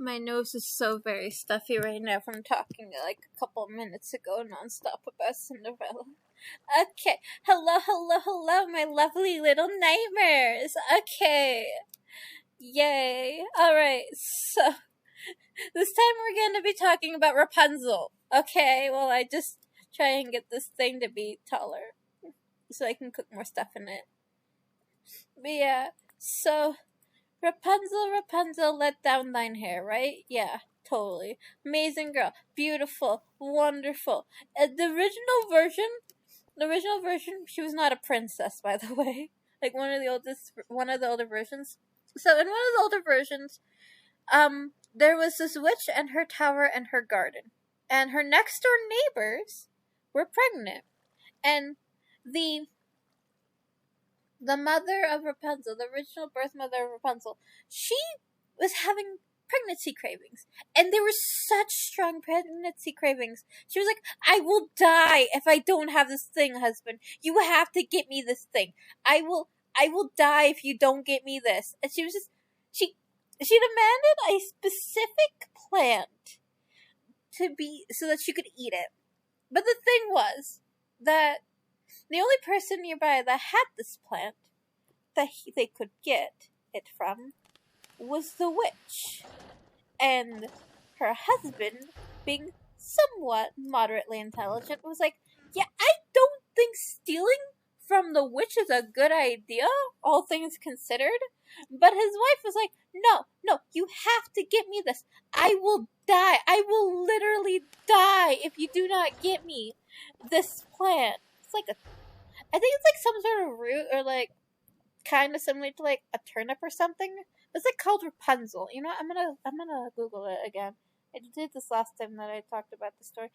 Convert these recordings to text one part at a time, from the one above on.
My nose is so very stuffy right now from talking like a couple minutes ago nonstop about Cinderella. Okay, hello, my lovely little nightmares. Okay, yay. Alright, so this time we're going to be talking about Rapunzel. Okay, well, I just try and get this thing to be taller so I can cook more stuff in it. But yeah, so Rapunzel, let down thine hair, right? Yeah, totally. Amazing girl. Beautiful. Wonderful. The original version, she was not a princess, by the way. Like one of the older versions. So in one of the older versions, there was this witch and her tower and her garden. And her next door neighbors were pregnant. And the mother of Rapunzel, the original birth mother of Rapunzel, she was having pregnancy cravings. And they were such strong pregnancy cravings. She was like, I will die if I don't have this thing, husband. You have to get me this thing. I will die if you don't get me this. And she was just, she demanded a specific plant to be, so that she could eat it. But the thing was that the only person nearby that had this plant that they could get it from was the witch. And her husband, being somewhat moderately intelligent, was like, yeah, I don't think stealing from the witch is a good idea, all things considered. But his wife was like, no, you have to get me this. I will die. I will literally die if you do not get me this plant. It's like I think it's like some sort of root, or like kind of similar to like a turnip or something. It's like called Rapunzel. You know what? I'm gonna Google it again. I did this last time that I talked about the story,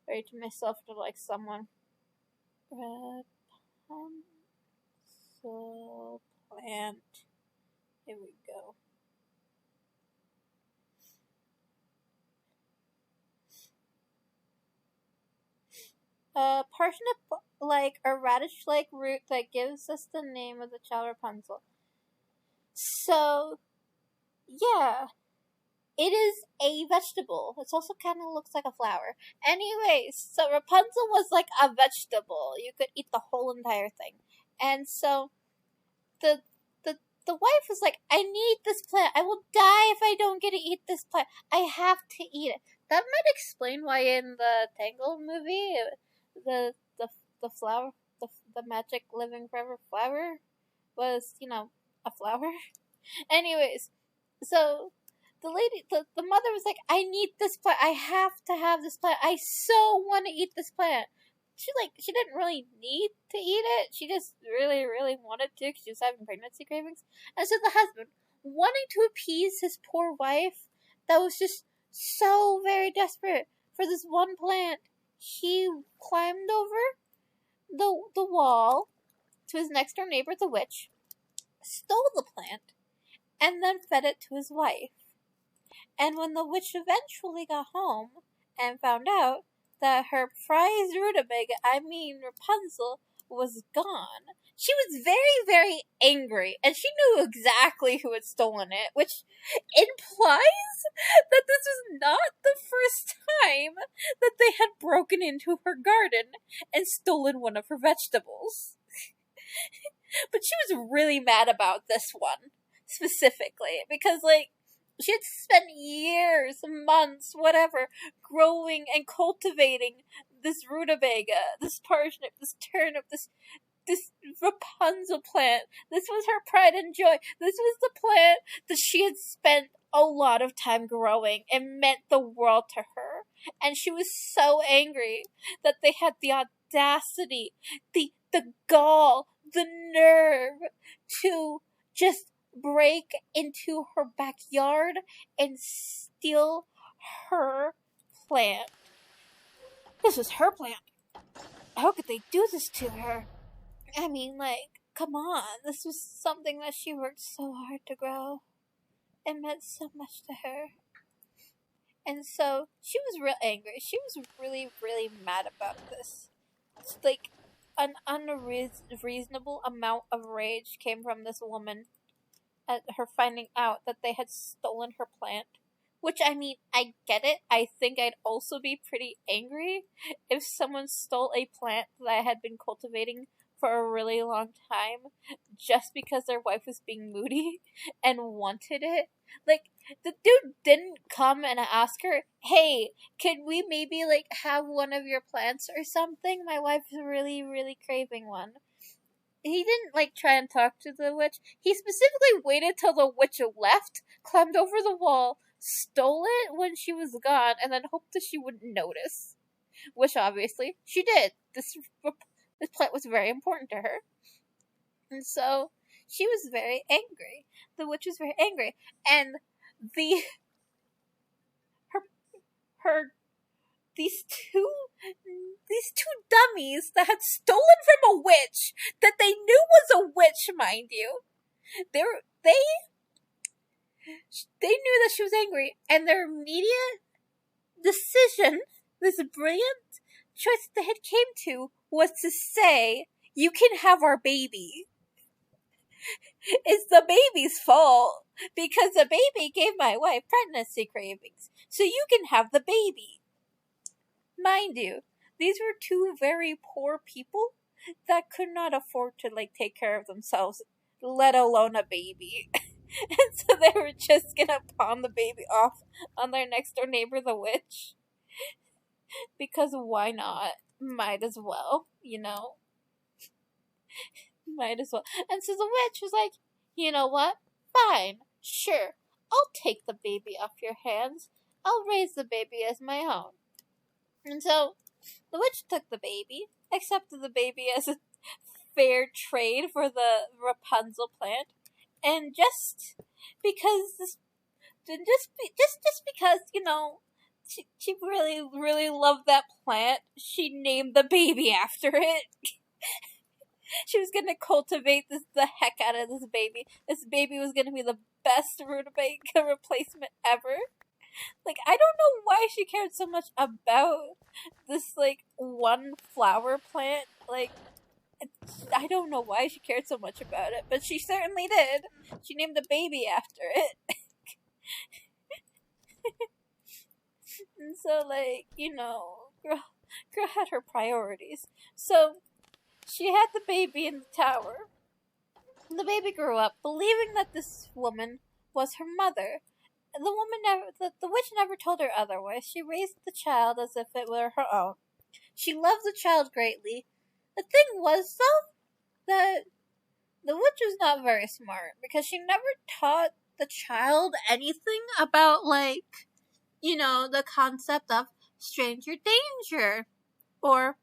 or to myself, to like someone. Rapunzel plant. Here we go. Parsnip-like or radish-like root that gives us the name of the child Rapunzel. So, yeah. It is a vegetable. It also kind of looks like a flower. Anyways, so Rapunzel was like a vegetable. You could eat the whole entire thing. And so, the wife was like, I need this plant. I will die if I don't get to eat this plant. I have to eat it. That might explain why in the Tangled movie, the flower, the magic living forever flower was, a flower. Anyways, so the mother was like, I need this plant. I have to have this plant. I so want to eat this plant. She didn't really need to eat it. She just really, really wanted to because she was having pregnancy cravings. And so the husband, wanting to appease his poor wife that was just so very desperate for this one plant, he climbed over the wall to his next door neighbor, the witch, stole the plant, and then fed it to his wife. And when the witch eventually got home and found out that her prized rutabaga, Rapunzel, was gone, she was very, very angry, and she knew exactly who had stolen it, which implies that this was not the first time that they had broken into her garden and stolen one of her vegetables. But she was really mad about this one, specifically, because, she had spent years, months, whatever, growing and cultivating this rutabaga, this parsnip, this turnip, this Rapunzel plant. This was her pride and joy. This was the plant that she had spent a lot of time growing and meant the world to her. And she was so angry that they had the audacity, the gall, the nerve to just break into her backyard and steal her plant. This was her plant. How could they do this to her? Come on. This was something that she worked so hard to grow. It meant so much to her. And so, she was real angry. She was really, really mad about this. It's like, an unreasonable amount of rage came from this woman at her finding out that they had stolen her plant. Which, I mean, I get it. I think I'd also be pretty angry if someone stole a plant that I had been cultivating for a really long time just because their wife was being moody and wanted it. Like, the dude didn't come and ask her, hey, could we maybe, like, have one of your plants or something? My wife's really, really craving one. He didn't, like, try and talk to the witch. He specifically waited till the witch left, climbed over the wall, stole it when she was gone, and then hoped that she wouldn't notice. Which, obviously, she did. This plant was very important to her. And so, she was very angry. The witch was very angry. And her these two dummies that had stolen from a witch that they knew was a witch, mind you. They knew that she was angry, and their immediate decision, this brilliant choice they had came to, was to say, "You can have our baby. It's the baby's fault because the baby gave my wife pregnancy cravings, so you can have the baby." Mind you, these were two very poor people that could not afford to, like, take care of themselves, let alone a baby. And so they were just gonna pawn the baby off on their next door neighbor, the witch. Because why not? Might as well, you know? Might as well. And so the witch was like, you know what? Fine. Sure. I'll take the baby off your hands. I'll raise the baby as my own. And so the witch took the baby, accepted the baby as a fair trade for the Rapunzel plant, and just because, you know, she really, really loved that plant, she named the baby after it. She was gonna cultivate the heck out of this baby. This baby was gonna be the best rutabaga replacement ever. Like, I don't know why she cared so much about this, like, one flower plant. Like, I don't know why she cared so much about it, but she certainly did. She named the baby after it. And so, like, you know, girl had her priorities. So, she had the baby in the tower. The baby grew up believing that this woman was her mother. The witch never told her otherwise. She raised the child as if it were her own. She loved the child greatly. The thing was, though, that the witch was not very smart, because she never taught the child anything about, like, you know, the concept of stranger danger, or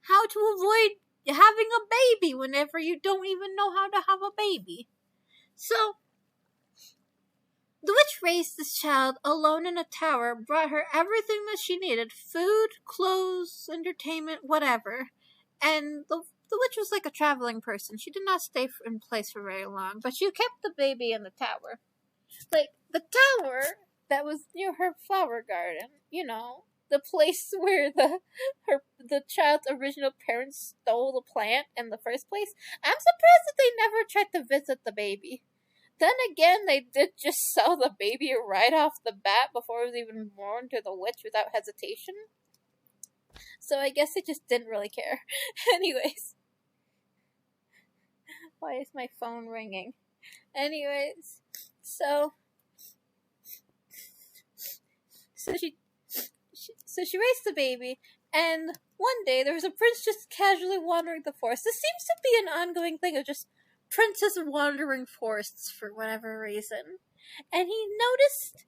how to avoid having a baby whenever you don't even know how to have a baby. So, the witch raised this child alone in a tower, brought her everything that she needed: food, clothes, entertainment, whatever. And the witch was like a traveling person. She did not stay in place for very long, but she kept the baby in the tower. Like, the tower that was near her flower garden, you know, the place where the child's original parents stole the plant in the first place. I'm surprised that they never tried to visit the baby. Then again, they did just sell the baby right off the bat before it was even born to the witch without hesitation. So I guess they just didn't really care. Anyways. Why is my phone ringing? Anyways. So she raised the baby, and one day there was a prince just casually wandering the forest. This seems to be an ongoing thing of just princes wandering forests for whatever reason. And he noticed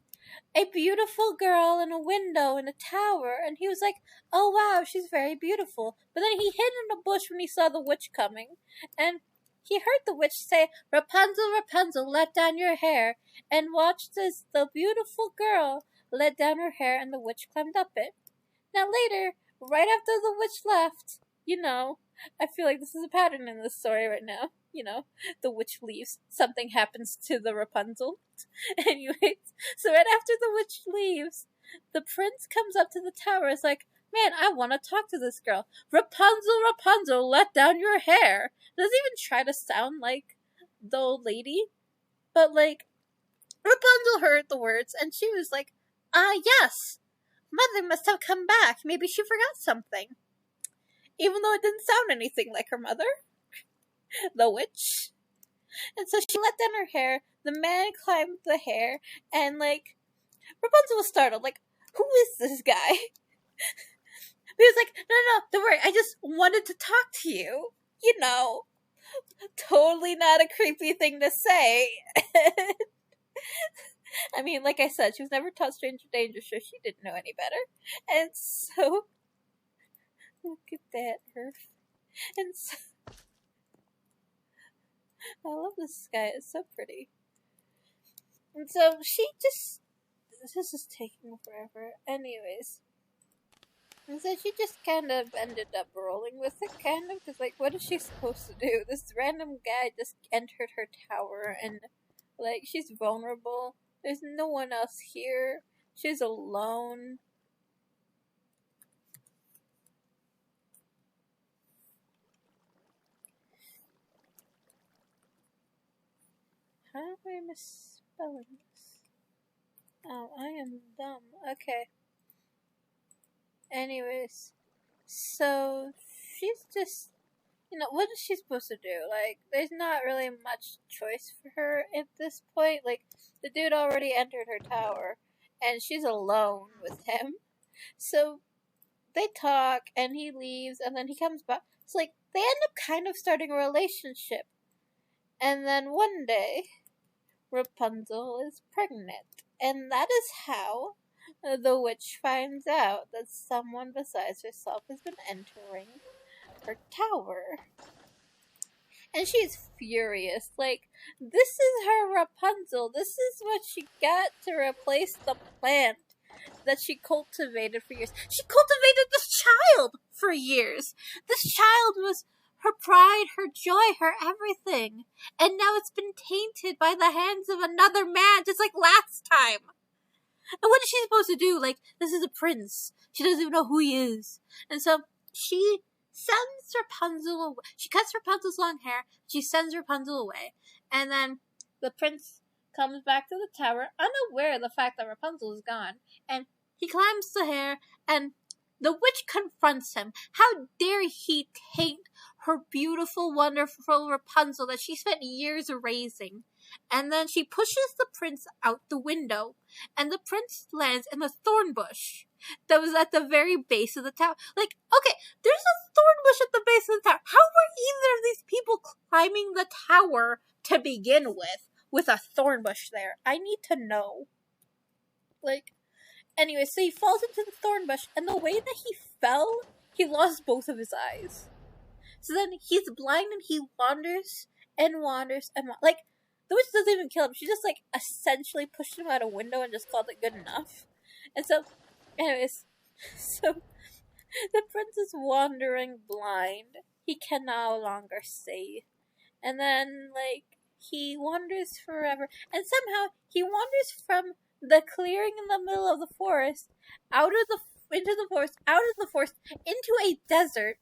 a beautiful girl in a window in a tower, and he was like, oh wow, she's very beautiful. But then he hid in a bush when he saw the witch coming, and he heard the witch say, Rapunzel, Rapunzel, let down your hair, and watched as the beautiful girl let down her hair and the witch climbed up it. Now later, right after the witch left, you know, I feel like this is a pattern in this story right now. You know, the witch leaves, something happens to the Rapunzel. Anyways, so right after the witch leaves, the prince comes up to the tower. It's like, man, I want to talk to this girl. Rapunzel, Rapunzel, let down your hair. Doesn't even try to sound like the old lady, but like, Rapunzel heard the words, and she was like, yes, Mother must have come back. Maybe she forgot something. Even though it didn't sound anything like her mother, the witch. And so she let down her hair, the man climbed the hair, and, like, Rapunzel was startled, like, who is this guy? He was like, no, don't worry, I just wanted to talk to you. You know, totally not a creepy thing to say. I mean, like I said, she was never taught stranger danger, so she didn't know any better. And so, look at that, her. And so, I love this sky, it's so pretty. And so, she just, this is taking forever. Anyways. And so she just kind of ended up rolling with it, kind of, because, like, what is she supposed to do? This random guy just entered her tower, and, like, she's vulnerable. There's no one else here. She's alone. How am I misspelling this? Oh, I am dumb. Okay. Anyways, so she's just, you know, what is she supposed to do? Like, there's not really much choice for her at this point. Like, the dude already entered her tower, and she's alone with him. So they talk, and he leaves, and then he comes back. It's like, they end up kind of starting a relationship. And then one day, Rapunzel is pregnant. And that is how the witch finds out that someone besides herself has been entering her tower. And she's furious. Like, this is her Rapunzel. This is what she got to replace the plant that she cultivated for years. She cultivated this child for years. This child was her pride, her joy, her everything. And now it's been tainted by the hands of another man, just like last time. And what is she supposed to do? Like, this is a prince. She doesn't even know who he is. And so she sends Rapunzel away. She cuts Rapunzel's long hair. She sends Rapunzel away. And then the prince comes back to the tower, unaware of the fact that Rapunzel is gone. And he climbs the hair, and the witch confronts him. How dare he taint her beautiful, wonderful Rapunzel that she spent years raising? And then she pushes the prince out the window, and the prince lands in a thorn bush that was at the very base of the tower. Like, okay, there's a thorn bush at the base of the tower. How were either of these people climbing the tower to begin with a thorn bush there? I need to know. Like, anyway, so he falls into the thorn bush, and the way that he fell, he lost both of his eyes. So then he's blind, and he wanders and wanders and like, the witch doesn't even kill him. She just, like, essentially pushed him out a window and just called it good enough. And so, anyways, so the prince is wandering blind. He can no longer see. And then, like, he wanders forever. And somehow, he wanders from the clearing in the middle of the forest, into the forest, into a desert.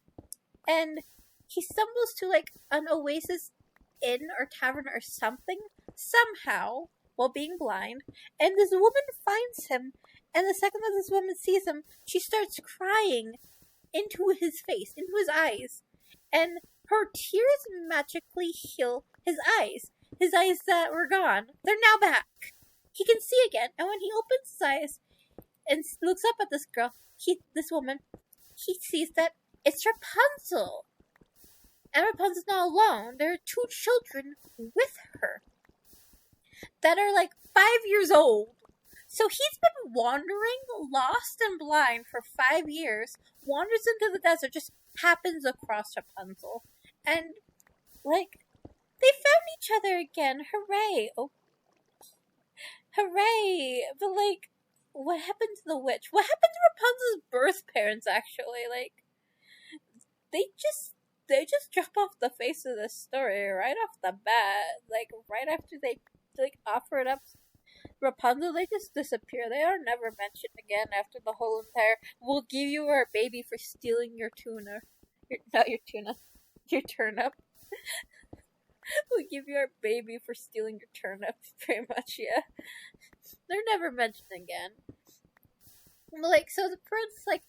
And he stumbles to, like, an oasis inn or tavern or something, somehow, while being blind, and this woman finds him, and the second that this woman sees him, she starts crying into his face, into his eyes, and her tears magically heal his eyes that were gone. They're now back. He can see again, and when he opens his eyes and looks up at this girl, this woman, he sees that it's Rapunzel. And Rapunzel's not alone. There are 2 children with her that are like 5 years old. So he's been wandering, lost and blind for 5 years, wanders into the desert, just happens across Rapunzel. And, like, they found each other again. Hooray. Oh. Hooray. But, like, what happened to the witch? What happened to Rapunzel's birth parents, actually? Like, they just drop off the face of the story right off the bat. Like, right after they, like, offer it up Rapunzel, they just disappear. They are never mentioned again after the whole entire, we'll give you our baby for stealing your tuna. Your turnip. We'll give you our baby for stealing your turnip. Pretty much, yeah. They're never mentioned again. Like, so the prince, like,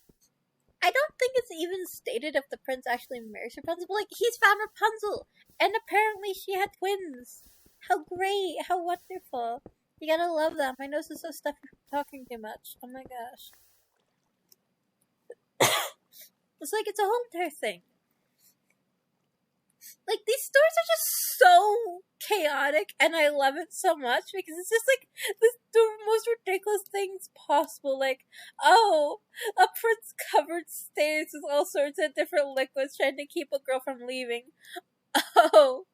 I don't think it's even stated if the prince actually marries Rapunzel, but, like, he's found Rapunzel! And apparently she had twins! How great! How wonderful! You gotta love them. My nose is so stuffy from talking too much. Oh my gosh. It's like, it's a whole entire thing. Like, these stories are just so chaotic, and I love it so much, because it's just, like, the most ridiculous things possible. Like, oh, a prince covered stairs with all sorts of different liquids trying to keep a girl from leaving. Oh,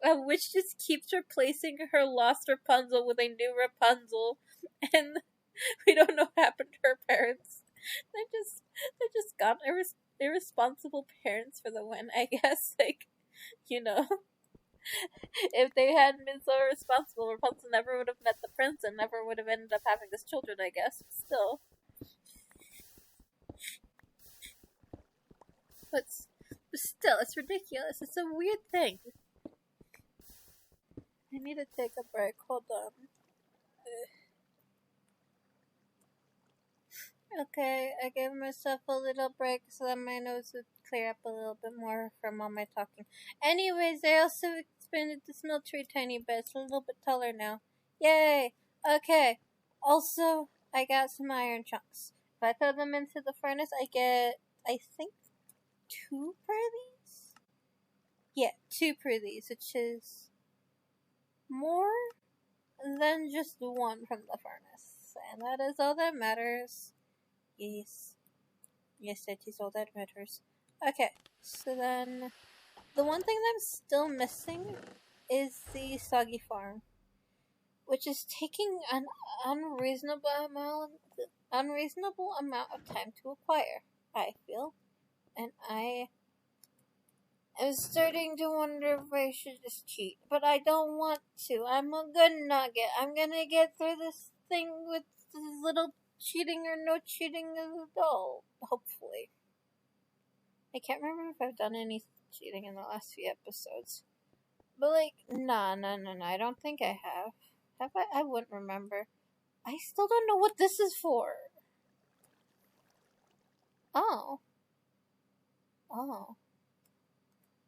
a witch just keeps replacing her lost Rapunzel with a new Rapunzel, and we don't know what happened to her parents. They're just gone. Irresponsible parents for the win, I guess. Like, you know, if they hadn't been so irresponsible, Rapunzel never would have met the prince and never would have ended up having this children, I guess. But still, it's ridiculous. It's a weird thing. I need to take a break. Hold on. Okay, I gave myself a little break so that my nose would clear up a little bit more from all my talking. Anyways, I also expanded this mill tree a tiny bit. It's a little bit taller now. Yay! Okay. Also, I got some iron chunks. If I throw them into the furnace, I get, I think, 2 per these? Yeah, 2 per these, which is more than just 1 from the furnace. And that is all that matters. Yes. Yes, that is all that matters. Okay, so then the one thing that I'm still missing is the soggy farm, which is taking an unreasonable amount of time to acquire, I feel. And I am starting to wonder if I should just cheat. But I don't want to. I'm a good nugget. I'm gonna get through this thing with this little cheating or no cheating as a adult, hopefully. I can't remember if I've done any cheating in the last few episodes. But, like, no, I don't think I have. Have I? I wouldn't remember. I still don't know what this is for. Oh. Oh.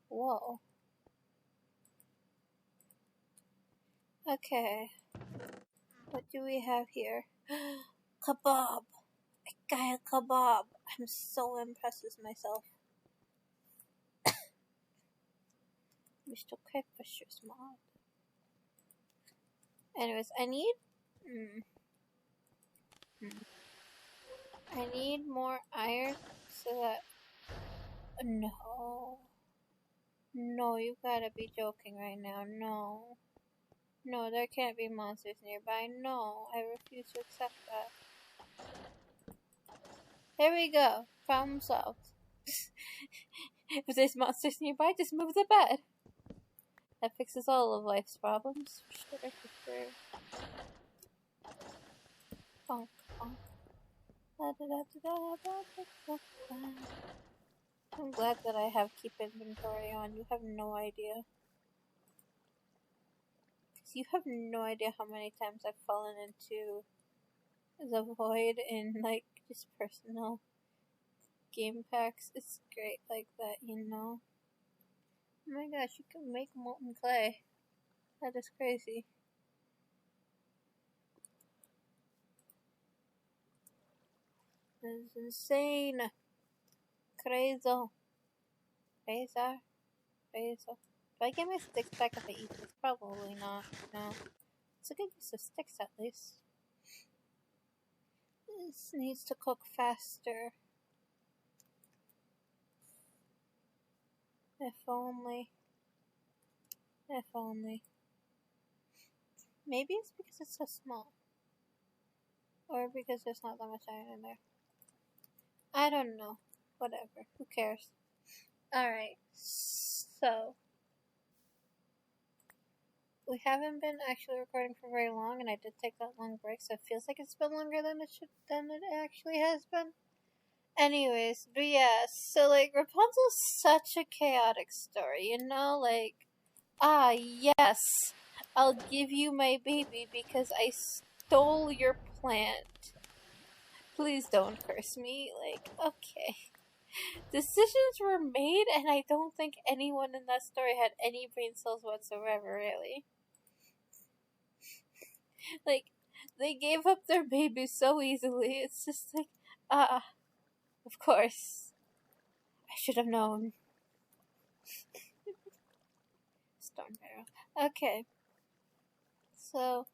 Whoa. Okay. What do we have here? Kebab. I got a kebab. I'm so impressed with myself. Mr. Crayfisher's mod. Anyways, I need... I need more iron so that... No. No, you gotta be joking right now. No. No, there can't be monsters nearby. No, I refuse to accept that. Here we go. Problem solved. If there's monsters nearby, just move the bed. That fixes all of life's problems. For sure. Bonk, bonk. I'm glad that I have keep inventory on. You have no idea. Because you have no idea how many times I've fallen into the void in, like, just personal game packs. It's great like that, you know? Oh my gosh, you can make molten clay. That is crazy. That is insane. Crazy. Do I get my sticks back if I eat this? Probably not. No. It's a good use of sticks at least. This needs to cook faster. If only. If only. Maybe it's because it's so small. Or because there's not that much iron in there. I don't know. Whatever. Who cares? Alright. So. We haven't been actually recording for very long, and I did take that long break, so it feels like it's been longer than it actually has been. Anyways, but yeah, so, like, Rapunzel's such a chaotic story, you know? Like, Ah, yes. I'll give you my baby because I stole your plant. Please don't curse me. Like, okay. Decisions were made, and I don't think anyone in that story had any brain cells whatsoever, really. Like, they gave up their baby so easily. It's just like, of course. I should have known. Stone barrel. Okay. So,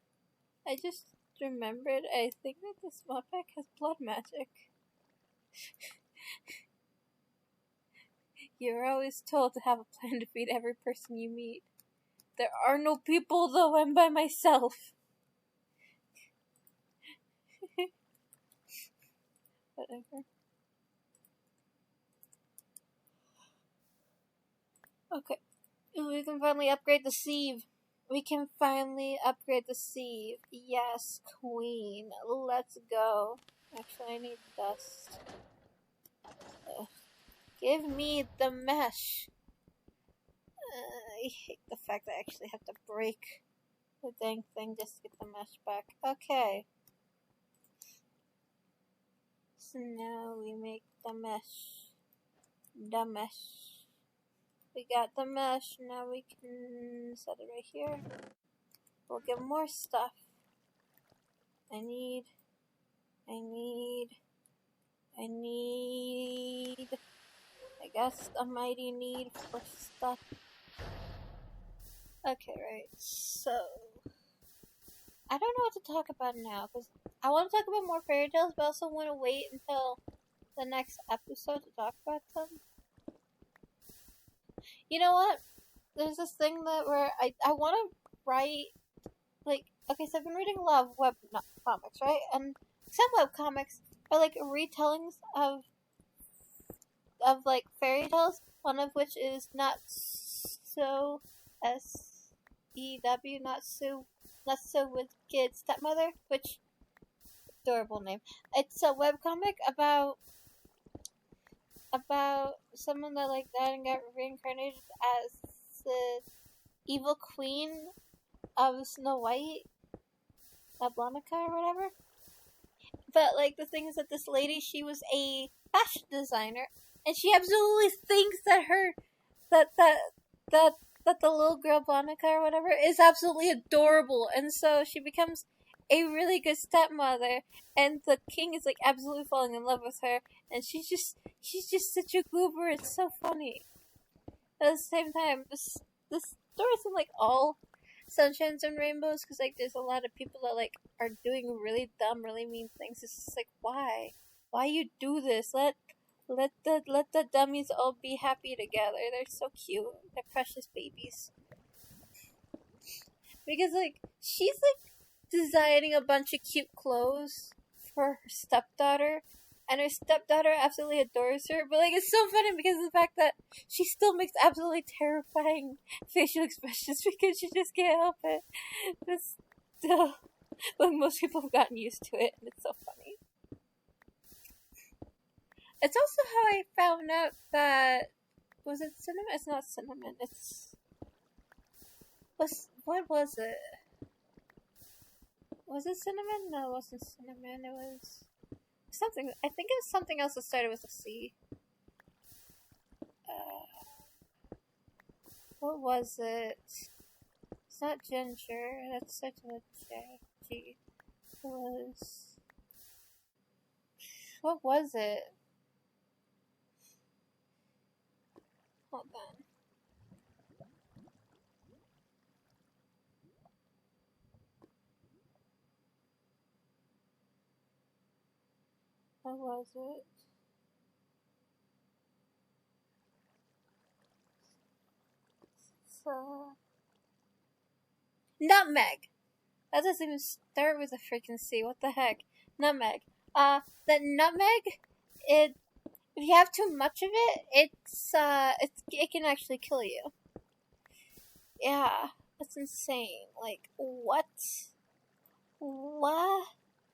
I just remembered, I think that this mod pack has blood magic. You're always told to have a plan to feed every person you meet. There are no people, though I'm by myself. Whatever. Okay. We can finally upgrade the sieve. We can finally upgrade the sieve. Yes, queen. Let's go. Actually, I need dust. Give me the mesh. I hate the fact that I actually have to break the dang thing just to get the mesh back. Okay. So now we make the mesh. The mesh. We got the mesh. Now we can set it right here. We'll get more stuff. I guess a mighty need for stuff. Okay, right. So, I don't know what to talk about now, because I want to talk about more fairy tales, but I also want to wait until the next episode to talk about them. You know what? There's this thing where I want to write, like, okay, so I've been reading a lot of web comics, right? And some web comics are like retellings of like fairy tales, one of which is Not So SEW, Not So Wicked Stepmother, which adorable name. It's a webcomic about someone that like died and got reincarnated as the evil queen of Snow White, Ablonica or whatever. But like the thing is that this lady, she was a fashion designer, and she absolutely thinks that that the little girl Blonica or whatever is absolutely adorable, and so she becomes a really good stepmother, and the king is like absolutely falling in love with her, and she's just such a goober. It's so funny. At the same time, this story isn't like all sunshines and rainbows, because like there's a lot of people that like are doing really dumb, really mean things. It's just like, why you do this? Let the dummies all be happy together. They're so cute. They're precious babies. Because like she's like designing a bunch of cute clothes for her stepdaughter, and her stepdaughter absolutely adores her. But like it's so funny because of the fact that she still makes absolutely terrifying facial expressions because she just can't help it. But still, like most people have gotten used to it, and it's so funny. It's also how I found out that was it cinnamon? It's not cinnamon. What was it? Was it cinnamon? No, it wasn't cinnamon. It was something. I think it was something else that started with a C. What was it? It's not ginger. That starts with J. G. It was. What was it? Hold on. What was it? So nutmeg. That doesn't even start with a freaking C. What the heck? Nutmeg. The nutmeg. If you have too much of it, it can actually kill you. Yeah, that's insane. Like, what? What?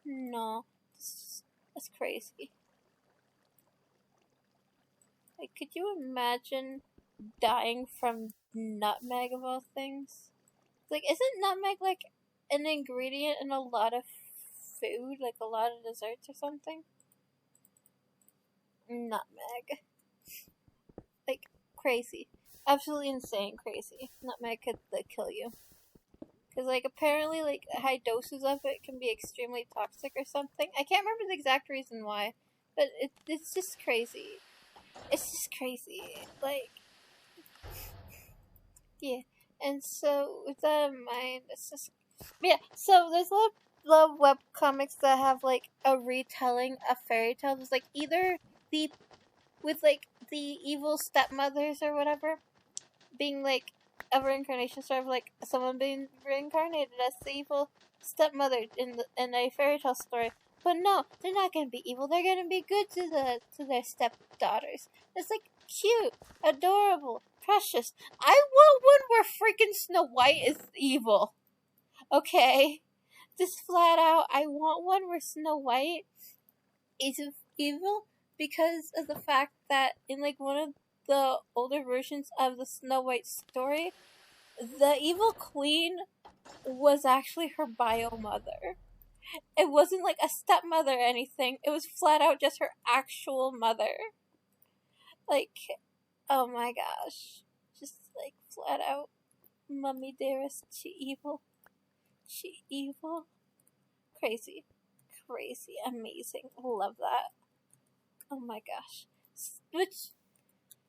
No, that's crazy. Like, could you imagine dying from nutmeg of all things. Like, isn't nutmeg like an ingredient in a lot of food, like a lot of desserts or something? Nutmeg. Like, crazy. Absolutely insane crazy. Nutmeg could, like, kill you. Because, like, apparently, like, high doses of it can be extremely toxic or something. I can't remember the exact reason why, but it's just crazy. It's just crazy. Like, yeah. And so, with that in mind, it's just... Yeah, so there's a lot of web comics that have, like, a retelling of fairy tales. It's, like, either the... with, like, the evil stepmothers or whatever being, like, a reincarnation, sort of like someone being reincarnated as the evil stepmother in a fairy tale story. But no, they're not gonna be evil. They're gonna be good to their stepdaughters. It's like cute, adorable, precious. I want one where freaking Snow White is evil. Okay, just flat out, I want one where Snow White is evil because of the fact that in like one of the older versions of the Snow White story, the evil queen was actually her bio mother. It wasn't like a stepmother or anything. It was flat out just her actual mother. Like, oh my gosh. Just like flat out, Mummy dearest, she evil. She evil. Crazy. Crazy. Amazing. Love that. Oh my gosh.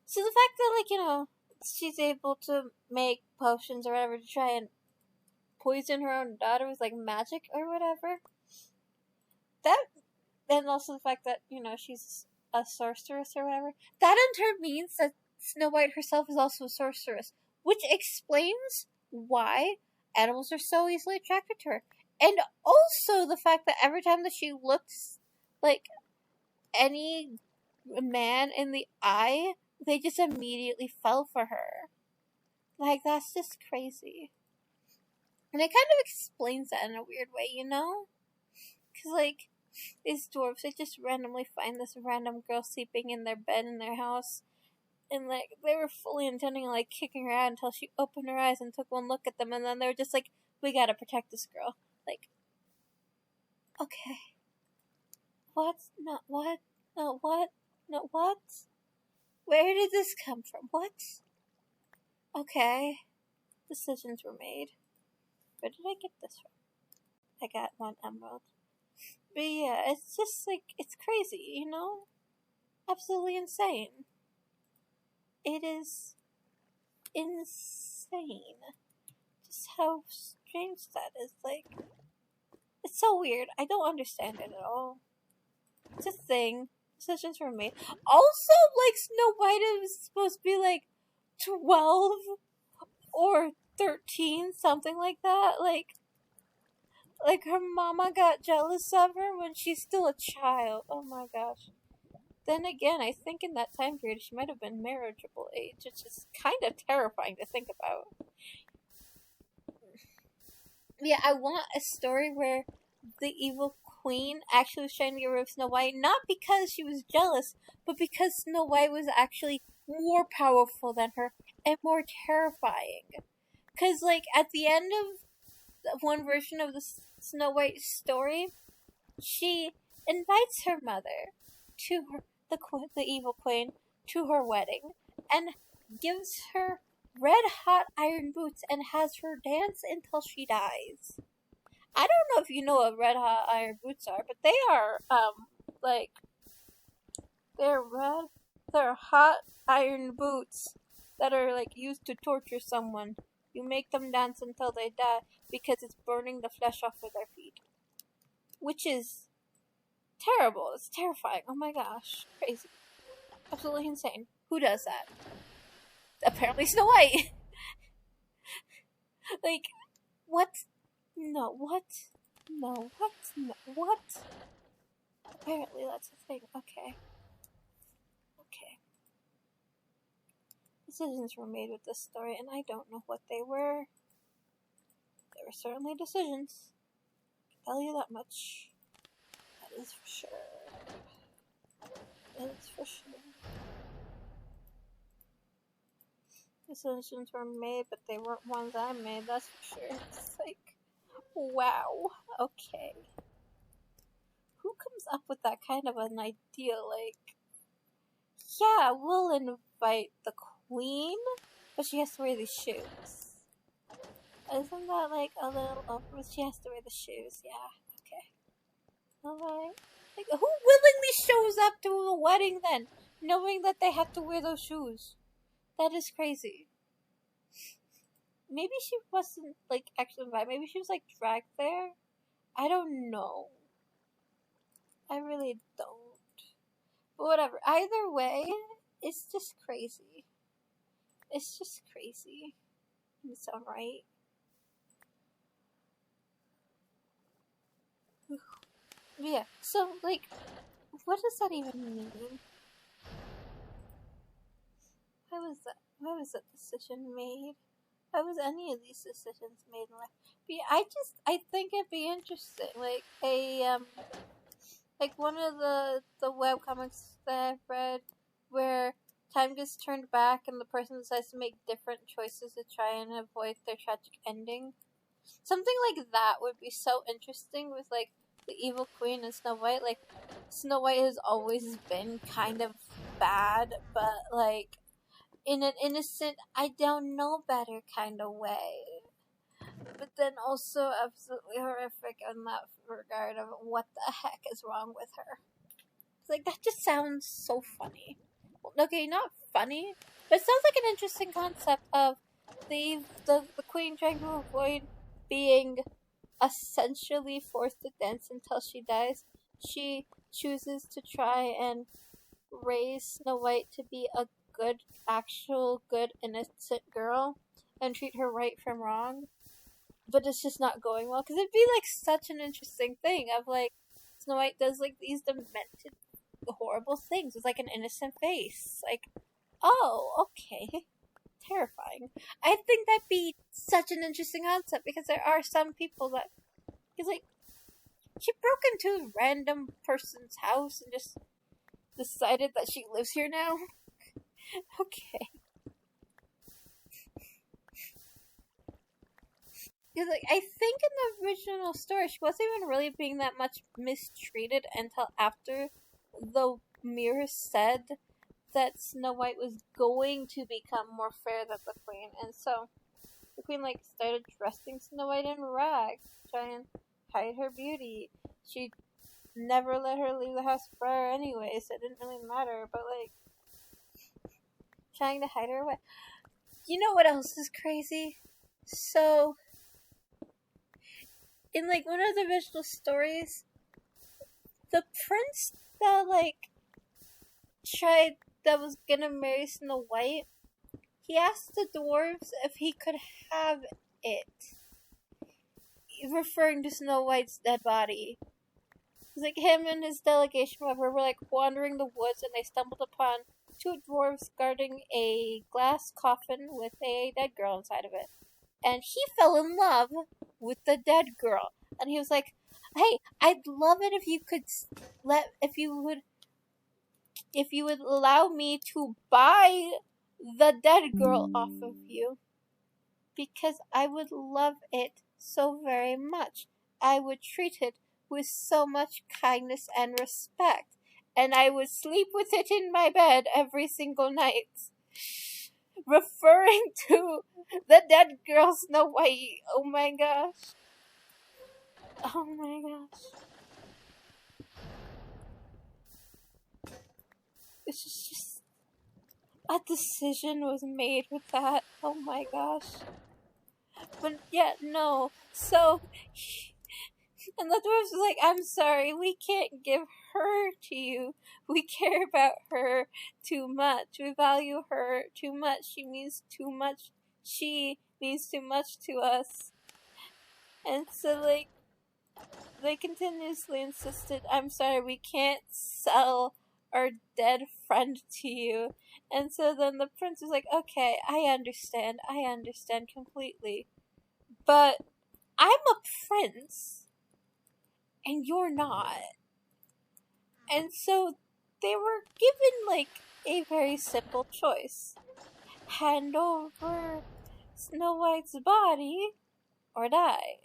So the fact that, like, you know, she's able to make potions or whatever to try and poison her own daughter with, like, magic or whatever. That, and also the fact that, you know, she's a sorceress or whatever. That in turn means that Snow White herself is also a sorceress. Which explains why animals are so easily attracted to her. And also the fact that every time that she looks like any man in the eye, they just immediately fell for her. Like, that's just crazy. And it kind of explains that in a weird way, you know? Because, like, these dwarves, they just randomly find this random girl sleeping in their bed in their house. And, like, they were fully intending on, like, kicking her out until she opened her eyes and took one look at them. And then they were just like, we gotta protect this girl. Like, okay. What? Not what? Not what? Not what? Where did this come from? What? Okay. Decisions were made. Where did I get this from? I got 1 emerald. But yeah, it's just like, it's crazy, you know? Absolutely insane. It is insane. Just how strange that is. Like, it's so weird. I don't understand it at all. It's a thing. Decisions were made. Also, like, Snow White is supposed to be like 12 or 13, something like that. Like her mama got jealous of her when she's still a child. Oh my gosh. Then again, I think in that time period she might have been marriageable age, which is kind of terrifying to think about. Yeah, I want a story where the evil queen actually was trying to get rid of Snow White, not because she was jealous, but because Snow White was actually more powerful than her and more terrifying. Because, like, at the end of one version of the Snow White story, she invites her mother to the evil queen to her wedding and gives her red hot iron boots and has her dance until she dies. I don't know if you know what red hot iron boots are, but they are like they're hot iron boots that are like used to torture someone. You make them dance until they die because it's burning the flesh off of their feet. Which is terrible. It's terrifying. Oh my gosh. Crazy. Absolutely insane. Who does that? Apparently Snow White. Like, what? No, what? No, what? No, what? Apparently that's a thing. Okay. Okay. Decisions were made with this story, and I don't know what they were. There were certainly decisions. I can tell you that much. That is for sure. That is for sure. decisions were made, but they weren't ones I made, that's for sure. It's like, wow, okay. Who comes up with that kind of an idea? Like, yeah, we'll invite the queen, but she has to wear these shoes. Isn't that like a little over? She has to wear the shoes, yeah, okay. Alright. Like, who willingly shows up to the wedding then, knowing that they have to wear those shoes? That is crazy. Maybe she wasn't, like, actually invited. Maybe she was, like, dragged there. I don't know. I really don't. But whatever. Either way, it's just crazy. It's just crazy. It's alright. Yeah, so, like, what does that even mean? Why was that decision made? Why was any of these decisions made in life? But I think it'd be interesting, like like one of the webcomics that I've read where time gets turned back and the person decides to make different choices to try and avoid their tragic ending. Something like that would be so interesting with, like, the evil queen and Snow White. Like, Snow White has always been kind of bad, but, like, in an innocent, I don't know better kind of way. But then also absolutely horrific in that regard of what the heck is wrong with her. It's like, that just sounds so funny. Okay, not funny, but it sounds like an interesting concept of the queen trying to avoid being essentially forced to dance until she dies. She chooses to try and raise Snow White to be a good, actual, good, innocent girl and treat her right from wrong. But it's just not going well, because it'd be, like, such an interesting thing of, like, Snow White does, like, these demented, horrible things with, like, an innocent face. Like, oh, okay. Terrifying. I think that'd be such an interesting concept, because there are some people that, because, like, she broke into a random person's house and just decided that she lives here now. Okay. Because, like, I think in the original story, she wasn't even really being that much mistreated until after the mirror said that Snow White was going to become more fair than the queen. And so the queen, like, started dressing Snow White in rags to try and hide her beauty. She never let her leave the house for her anyway, so it didn't really matter. But, like, trying to hide her away. You know what else is crazy? So, in, like, one of the original stories, the prince that, like, that was gonna marry Snow White, he asked the dwarves if he could have it, referring to Snow White's dead body. It's like him and his delegation, were, like, wandering the woods, and they stumbled upon two dwarves guarding a glass coffin with a dead girl inside of it. And he fell in love with the dead girl. And he was like, hey, I'd love it if you could if you would allow me to buy the dead girl off of you. Because I would love it so very much. I would treat it with so much kindness and respect. And I would sleep with it in my bed every single night. Referring to the dead girl Snow White. Oh my gosh. Oh my gosh. It's just a decision was made with that. Oh my gosh. But yeah, no. So, and the dwarves was like, I'm sorry, we can't give her to you. We care about her too much. We value her too much. She means too much. She means too much to us. And so, like, they continuously insisted, I'm sorry, we can't sell our dead friend to you. And so then the prince was like, okay, I understand completely. But I'm a prince, and you're not. And so they were given, like, a very simple choice. hand over Snow White's body or die.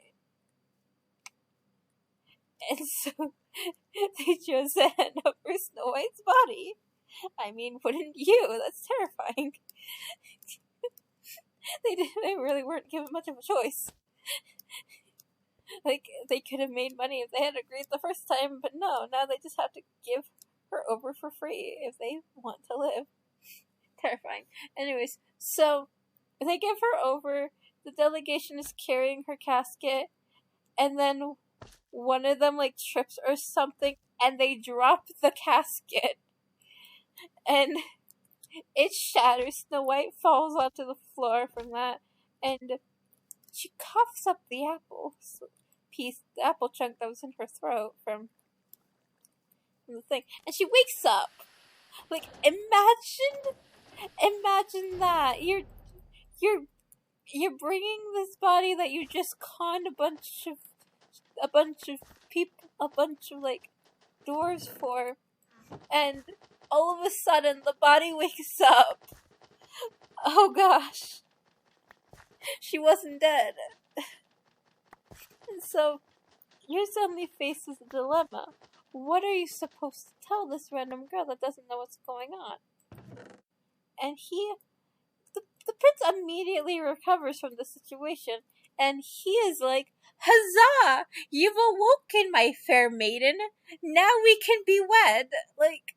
And so they chose to hand over Snow White's body. I mean, wouldn't you? That's terrifying. They really weren't given much of a choice. Like, they could have made money if they had agreed the first time, but no, now they just have to give her over for free if they want to live. Terrifying. Anyways, so they give her over, the delegation is carrying her casket, and then one of them, like, trips or something, and they drop the casket, and it shatters. Snow White falls onto the floor from that, and she coughs up the apple piece, the apple chunk that was in her throat from the thing, and she wakes up. Like, imagine that you're bringing this body that you just conned a bunch of people, a bunch of like dwarves for, and all of a sudden the body wakes up. Oh gosh, she wasn't dead. And so you're suddenly faced with a dilemma. What are you supposed to tell this random girl that doesn't know what's going on? And the prince immediately recovers from the situation, and he is like, "Huzzah! You've awoken, my fair maiden. Now we can be wed." Like,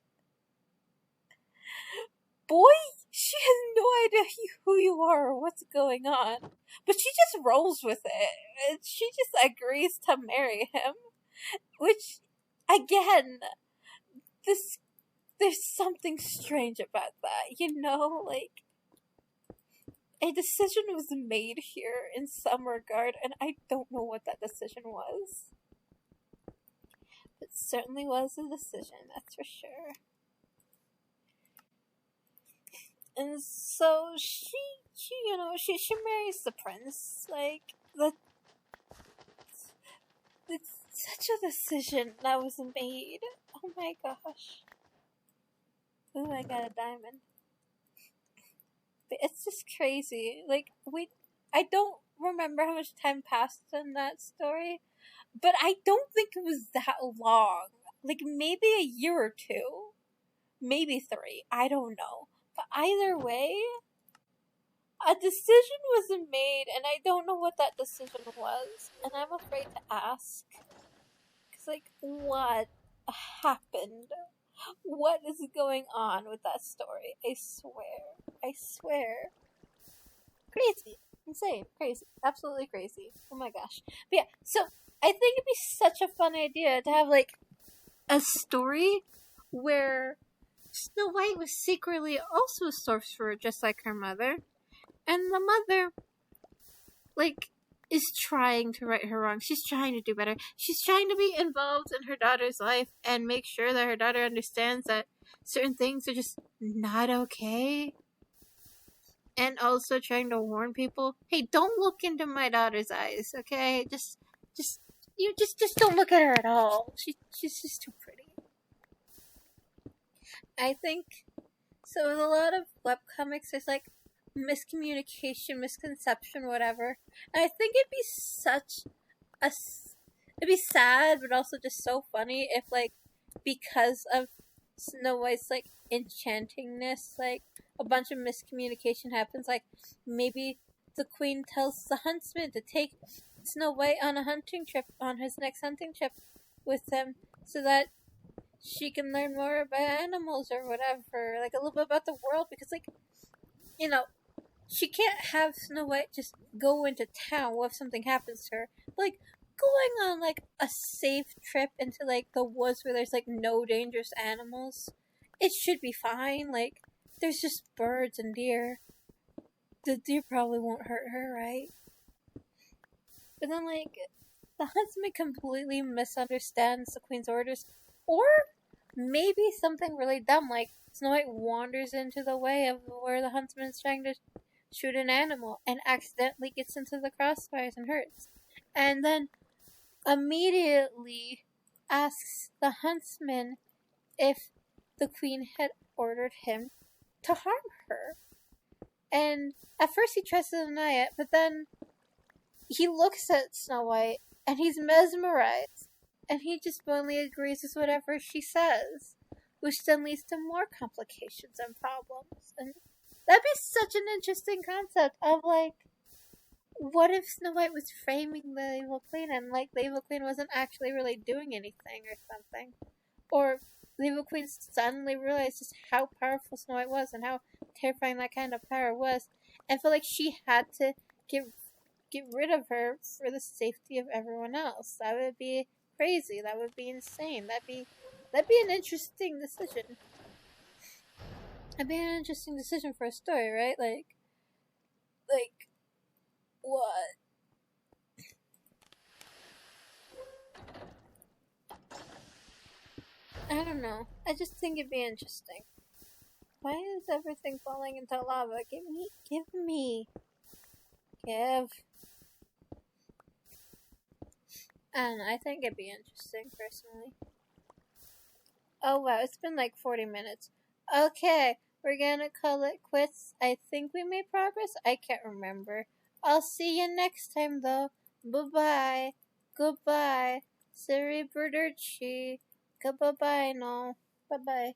boy, she has no idea who you are or what's going on, but she just rolls with it. And she just agrees to marry him, which, again, there's something strange about that, you know? Like, a decision was made here in some regard, and I don't know what that decision was. It certainly was a decision, that's for sure. And so she marries the prince. Like, it's such a decision that was made. Oh my gosh. Ooh, I got a diamond. But it's just crazy. Like, I don't remember how much time passed in that story, but I don't think it was that long. Like, maybe a year or two. Maybe 3. I don't know. But either way, a decision was made, and I don't know what that decision was, and I'm afraid to ask. Because, like, what happened? What is going on with that story? I swear. Crazy. Insane. Crazy. Absolutely crazy. Oh my gosh. But yeah, so I think it'd be such a fun idea to have, like, a story where Snow White was secretly also a sorcerer just like her mother, and the mother, like, is trying to right her wrong. She's trying to do better. She's trying to be involved in her daughter's life and make sure that her daughter understands that certain things are just not okay. And also trying to warn people, hey, don't look into my daughter's eyes, okay? Just don't look at her at all. She's just too pretty. I think, so with a lot of webcomics, there's like miscommunication, misconception, whatever. And I think it'd be sad, but also just so funny if, like, because of Snow White's, like, enchantingness, like, a bunch of miscommunication happens. Like, maybe the queen tells the huntsman to take Snow White on a hunting trip, on his next hunting trip with them, so that she can learn more about animals or whatever, like, a little bit about the world, because, like, you know, she can't have Snow White just go into town if something happens to her. But, like, going on, like, a safe trip into, like, the woods where there's, like, no dangerous animals, it should be fine. Like, there's just birds and deer. The deer probably won't hurt her, right? But then, like, the huntsman completely misunderstands the queen's orders, or maybe something really dumb, like Snow White wanders into the way of where the huntsman's trying to shoot an animal and accidentally gets into the crossfires and hurts. And then immediately asks the huntsman if the queen had ordered him to harm her. And at first he tries to deny it, but then he looks at Snow White and he's mesmerized. And he just blindly agrees with whatever she says, which then leads to more complications and problems. And that'd be such an interesting concept of, like, what if Snow White was framing the Evil Queen and, like, the Evil Queen wasn't actually really doing anything or something? Or the Evil Queen suddenly realized just how powerful Snow White was and how terrifying that kind of power was, and felt like she had to get rid of her for the safety of everyone else. That would be crazy. That would be insane. That'd be an interesting decision. That'd be an interesting decision for a story, right? Like what? I don't know. I just think it'd be interesting. Why is everything falling into lava? Give me. I don't know. I think it'd be interesting, personally. Oh wow, it's been like 40 minutes. Okay, we're gonna call it quits. I think we made progress. I can't remember. I'll see you next time, though. Bye-bye. Goodbye. Arrivederci. Goodbye, no. Bye-bye.